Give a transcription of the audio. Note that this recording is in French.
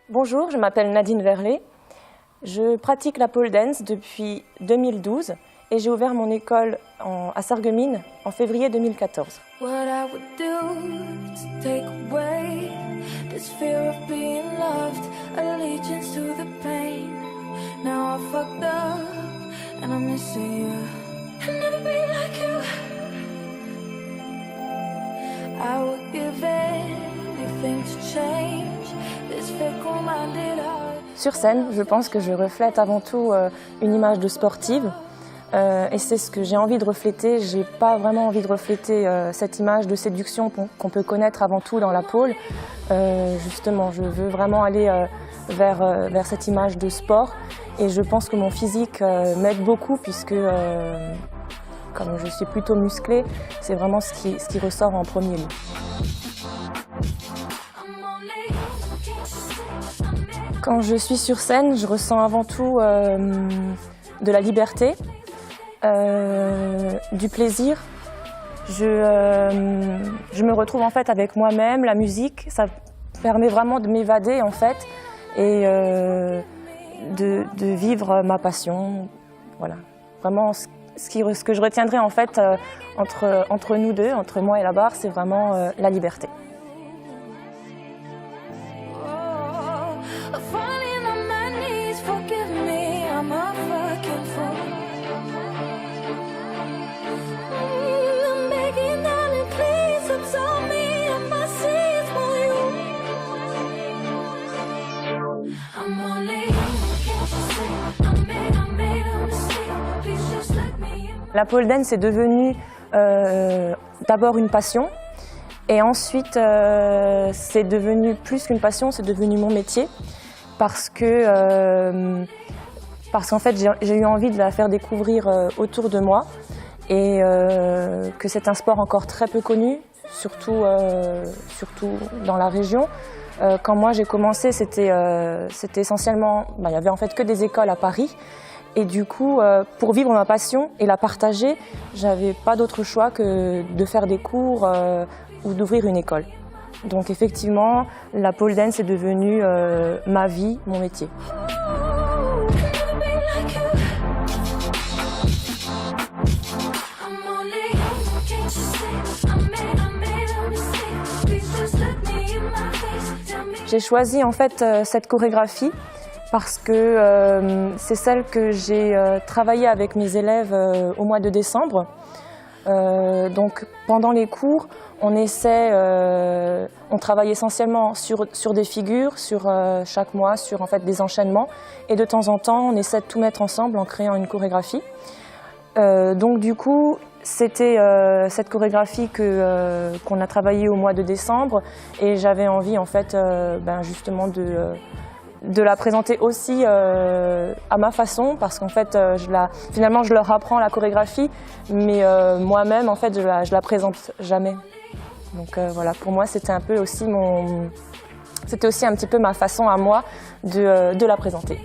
Bonjour, je m'appelle Nadine Verlet. Je pratique la pole dance depuis 2012 et j'ai ouvert mon école à Sarreguemines en février 2014. Sur scène, je pense que je reflète avant tout une image de sportive et c'est ce que j'ai envie de refléter. Je n'ai pas vraiment envie de refléter cette image de séduction qu'on peut connaître avant tout dans la pole. Justement, je veux vraiment aller vers cette image de sport et je pense que mon physique m'aide beaucoup puisque comme je suis plutôt musclée, c'est vraiment ce qui ressort en premier lieu. Quand je suis sur scène, je ressens avant tout de la liberté, du plaisir. Je me retrouve en fait avec moi-même, la musique, ça permet vraiment de m'évader en fait et de vivre ma passion. Voilà, vraiment ce que je retiendrai en fait entre nous deux, entre moi et la barre, c'est vraiment la liberté. La pole dance est devenue d'abord une passion et ensuite c'est devenu plus qu'une passion, c'est devenu mon métier parce qu'en fait j'ai eu envie de la faire découvrir autour de moi et que c'est un sport encore très peu connu, surtout dans la région. Quand moi j'ai commencé, c'était essentiellement, il n'y avait en fait que des écoles à Paris. Et du coup, pour vivre ma passion et la partager, j'avais pas d'autre choix que de faire des cours ou d'ouvrir une école. Donc effectivement, la pole dance est devenue ma vie, mon métier. J'ai choisi en fait cette chorégraphie parce que c'est celle que j'ai travaillée avec mes élèves au mois de décembre. Donc pendant les cours, on travaille essentiellement sur des figures, sur chaque mois, sur en fait des enchaînements. Et de temps en temps, on essaie de tout mettre ensemble en créant une chorégraphie. Donc du coup, c'était cette chorégraphie qu'on a travaillée au mois de décembre. Et j'avais envie en fait justement de la présenter aussi à ma façon parce qu'en fait finalement je leur apprends la chorégraphie mais moi-même en fait je la présente jamais. Donc voilà, pour moi c'était un peu aussi c'était aussi un petit peu ma façon à moi de la présenter.